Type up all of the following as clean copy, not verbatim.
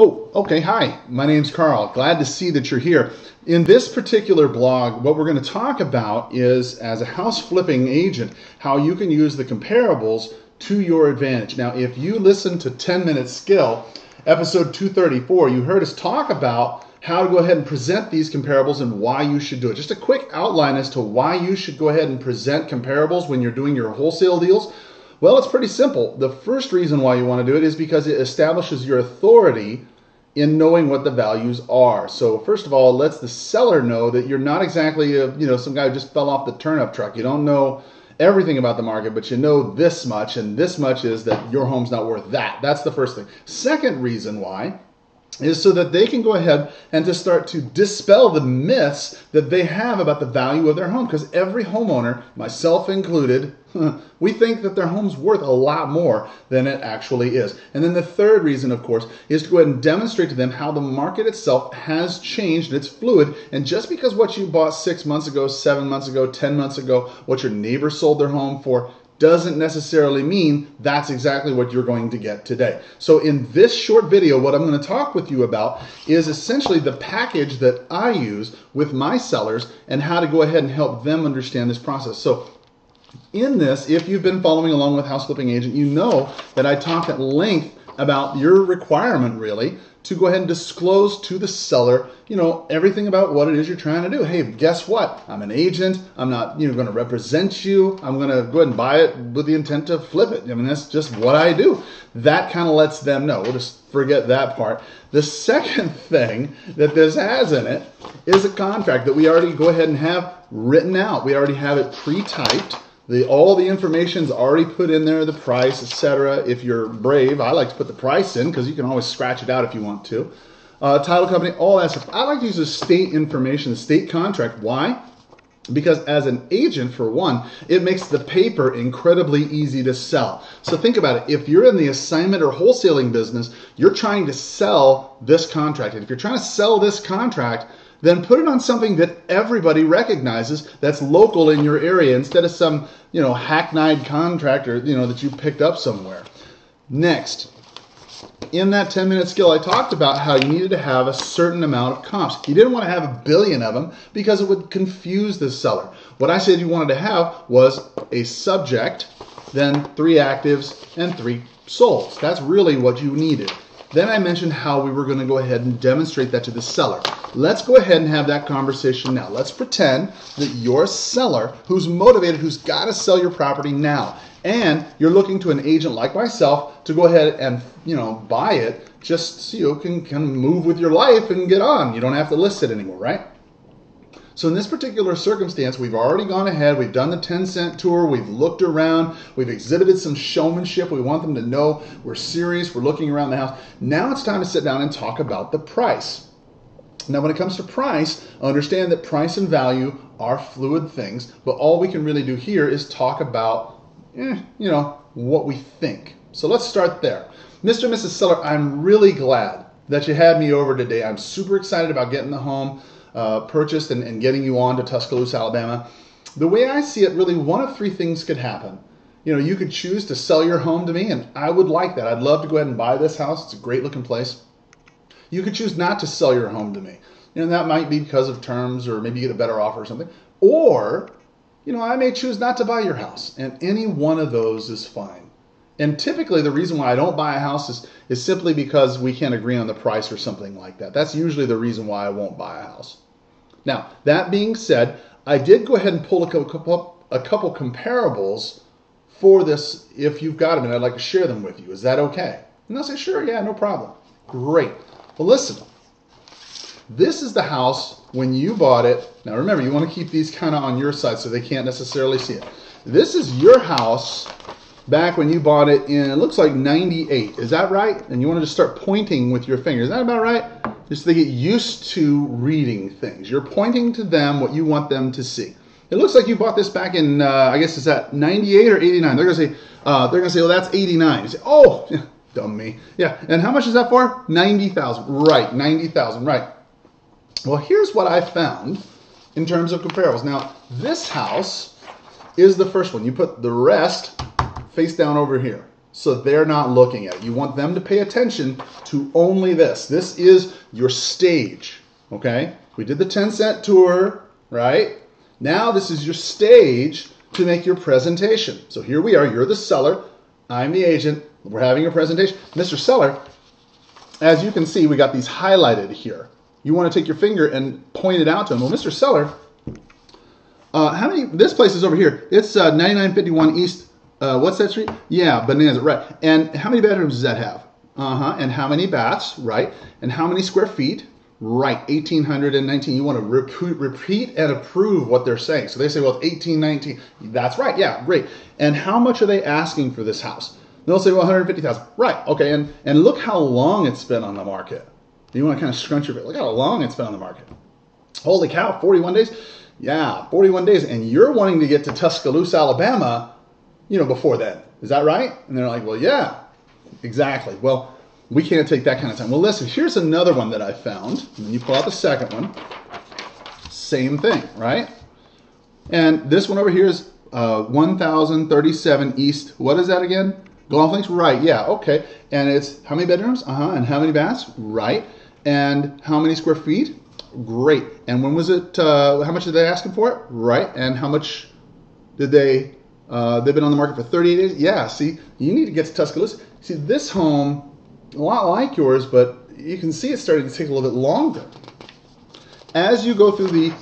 Oh, okay. Hi, my name's Carl. Glad to see that you're here. In this particular blog, what we're going to talk about is, as a house flipping agent, how you can use the comparables to your advantage. Now, if you listen to 10 Minute Skill, episode 234, you heard us talk about how to go ahead and present these comparables and why you should do it. Just a quick outline as to why you should go ahead and present comparables when you're doing your wholesale deals. Well, it's pretty simple. The first reason why you want to do it is because it establishes your authority in knowing what the values are. So first of all, it lets the seller know that you're not exactly some guy who just fell off the turnip truck. You don't know everything about the market, but you know this much, and this much is that your home's not worth that. That's the first thing. Second reason why is so that they can go ahead and to start to dispel the myths that they have about the value of their home. Because every homeowner, myself included, we think that their home's worth a lot more than it actually is. And then the third reason, of course, is to go ahead and demonstrate to them how the market itself has changed. It's fluid. And just because what you bought 6 months ago, 7 months ago, 10 months ago, what your neighbor sold their home for, doesn't necessarily mean that's exactly what you're going to get today. So in this short video, what I'm going to talk with you about is essentially the package that I use with my sellers and how to go ahead and help them understand this process. So in this, if you've been following along with House Flipping Agent, you know that I talked at length about your requirement really to go ahead and disclose to the seller, everything about what it is you're trying to do. Hey, guess what? I'm an agent. I'm not, going to represent you. I'm going to go ahead and buy it with the intent to flip it. I mean, that's just what I do. That kind of lets them know. We'll just forget that part. The second thing that this has in it is a contract that we already go ahead and have written out. We already have it pre-typed. All the information's already put in there, the price, etc. If you're brave, I like to put the price in because you can always scratch it out if you want to. Title company, all that stuff. I like to use the state information, the state contract. Why? Because as an agent, for one, it makes the paper incredibly easy to sell. So think about it. If you're in the assignment or wholesaling business, you're trying to sell this contract. And if you're trying to sell this contract, then put it on something that everybody recognizes that's local in your area instead of some, hackneyed contractor, that you picked up somewhere. Next, in that 10-minute skill, I talked about how you needed to have a certain amount of comps. You didn't want to have a billion of them because it would confuse the seller. What I said you wanted to have was a subject, then 3 actives, and 3 solds. That's really what you needed. Then I mentioned how we were going to go ahead and demonstrate that to the seller. Let's go ahead and have that conversation now. Let's pretend that you're a seller who's motivated, who's got to sell your property now. And you're looking to an agent like myself to go ahead and, buy it just so you can move with your life and get on. You don't have to list it anymore, right? So in this particular circumstance, we've already gone ahead, we've done the 10-cent tour, we've looked around, we've exhibited some showmanship, we want them to know we're serious, we're looking around the house. Now it's time to sit down and talk about the price. Now when it comes to price, understand that price and value are fluid things, but all we can really do here is talk about, what we think. So let's start there. Mr. and Mrs. Seller, I'm really glad that you had me over today. I'm super excited about getting the home purchased and getting you on to Tuscaloosa, Alabama. The way I see it, really, one of 3 things could happen. You could choose to sell your home to me, and I would like that. I'd love to go ahead and buy this house. It's a great looking place. You could choose not to sell your home to me. That might be because of terms, or maybe you get a better offer or something. Or, I may choose not to buy your house, and any one of those is fine. And typically the reason why I don't buy a house is simply because we can't agree on the price or something like that. That's usually the reason why I won't buy a house. Now, that being said, I did go ahead and pull a couple comparables for this if you've got them, and I'd like to share them with you. Is that okay? And they'll say, sure, yeah, no problem. Great. Well, listen, this is the house when you bought it. Now, remember, you want to keep these kind of on your side so they can't necessarily see it. This is your house back when you bought it in, it looks like 98. Is that right? And you want to just start pointing with your finger. Is that about right? Just to get used to reading things. You're pointing to them what you want them to see. It looks like you bought this back in, I guess it's at 98 or 89. They're going to say, well, that's 89. You say, oh, dumb me. Yeah, and how much is that for? 90,000. Right, 90,000, right. Well, here's what I found in terms of comparables. Now, this house is the first one. You put the rest face down over here. so they're not looking at it. You want them to pay attention to only this. This is your stage, okay? We did the 10-cent tour, right? Now this is your stage to make your presentation. So here we are. You're the seller. I'm the agent. We're having a presentation. Mr. Seller, as you can see, we got these highlighted here. You want to take your finger and point it out to him. Well, Mr. Seller, this place is over here. It's 9951 East, what's that street? Yeah, Bonanza, right. And how many bedrooms does that have? And how many baths? Right. And how many square feet? Right, 1,819. You want to repeat and approve what they're saying. So they say, well, it's 1819. That's right, yeah, great. And how much are they asking for this house? They'll say, well, 150,000. Right, okay, and look how long it's been on the market. You want to kind of scrunch your face. Look how long it's been on the market. Holy cow, 41 days? Yeah, 41 days. And you're wanting to get to Tuscaloosa, Alabama, before then. Is that right? And they're like, well, yeah, exactly. Well, we can't take that kind of time. Well, listen, here's another one that I found. And you pull out the second one. Same thing, right? And this one over here is 1037 East. What is that again? Golf Links? Right, yeah, okay. And it's how many bedrooms? And how many baths? Right. And how many square feet? Great. And when was it, how much did they ask for it? Right. And how much did they've been on the market for 38 days? Yeah, see, you need to get to Tuscaloosa. See, this home, a lot like yours, but you can see it's starting to take a little bit longer. As you go through the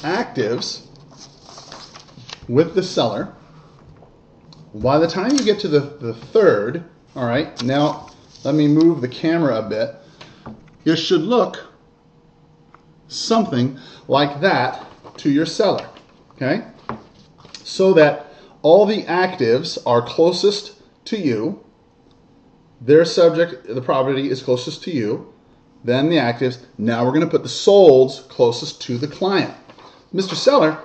actives with the seller, by the time you get to the third, all right, now let me move the camera a bit, it should look something like that to your seller, okay? So that all the actives are closest to you. Their subject, the property, is closest to you, then the actives. Now we're going to put the solds closest to the client. Mr. Seller,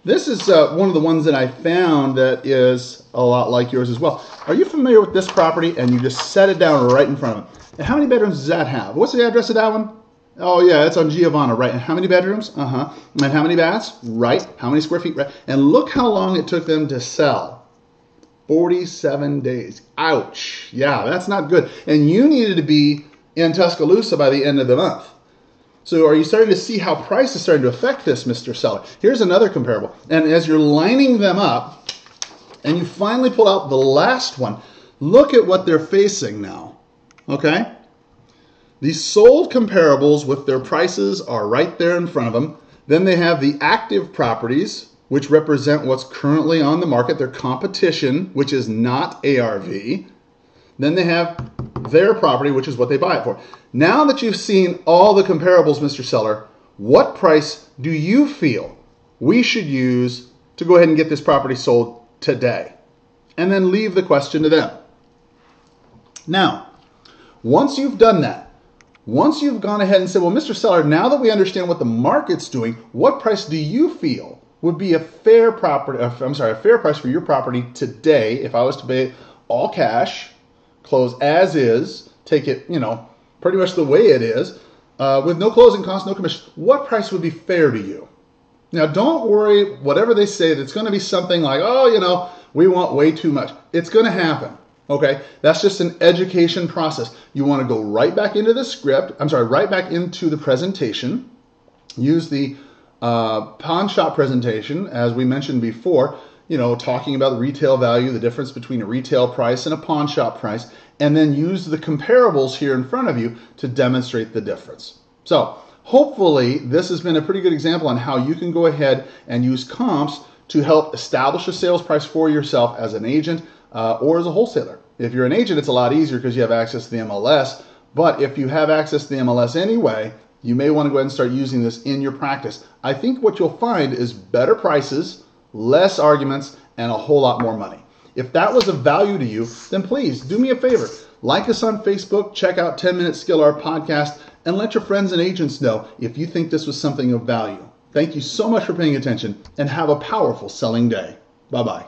this is one of the ones that I found that is a lot like yours as well. Are you familiar with this property? And you just set it down right in front of him. And how many bedrooms does that have? What's the address of that one? Oh, yeah, it's on Giovanna, right. And how many bedrooms? And how many baths? Right. How many square feet? Right. And look how long it took them to sell. 47 days. Ouch. Yeah, that's not good. And you needed to be in Tuscaloosa by the end of the month. So are you starting to see how price is starting to affect this, Mr. Seller? Here's another comparable. And as you're lining them up, and you finally pull out the last one, look at what they're facing now. Okay? These sold comparables with their prices are right there in front of them. Then they have the active properties, which represent what's currently on the market, their competition, which is not ARV. Then they have their property, which is what they buy it for. Now that you've seen all the comparables, Mr. Seller, what price do you feel we should use to go ahead and get this property sold today? And then leave the question to them. Now, once you've done that, once you've gone ahead and said, well, Mr. Seller, now that we understand what the market's doing, what price do you feel would be a fair price for your property today if I was to pay all cash, close as is, take it, pretty much the way it is, with no closing costs, no commission. What price would be fair to you? Now, don't worry, whatever they say, that's going to be something like, oh, we want way too much. It's going to happen. Okay, that's just an education process. You want to go right back into the script, right back into the presentation, use the pawn shop presentation, as we mentioned before, talking about the retail value, the difference between a retail price and a pawn shop price, and then use the comparables here in front of you to demonstrate the difference. So hopefully this has been a pretty good example on how you can go ahead and use comps to help establish a sales price for yourself as an agent or as a wholesaler. If you're an agent, it's a lot easier because you have access to the MLS. But if you have access to the MLS anyway, you may want to go ahead and start using this in your practice. I think what you'll find is better prices, less arguments, and a whole lot more money. If that was of value to you, then please do me a favor. Like us on Facebook, check out 10 Minute Skill, our podcast, and let your friends and agents know if you think this was something of value. Thank you so much for paying attention, and have a powerful selling day. Bye-bye.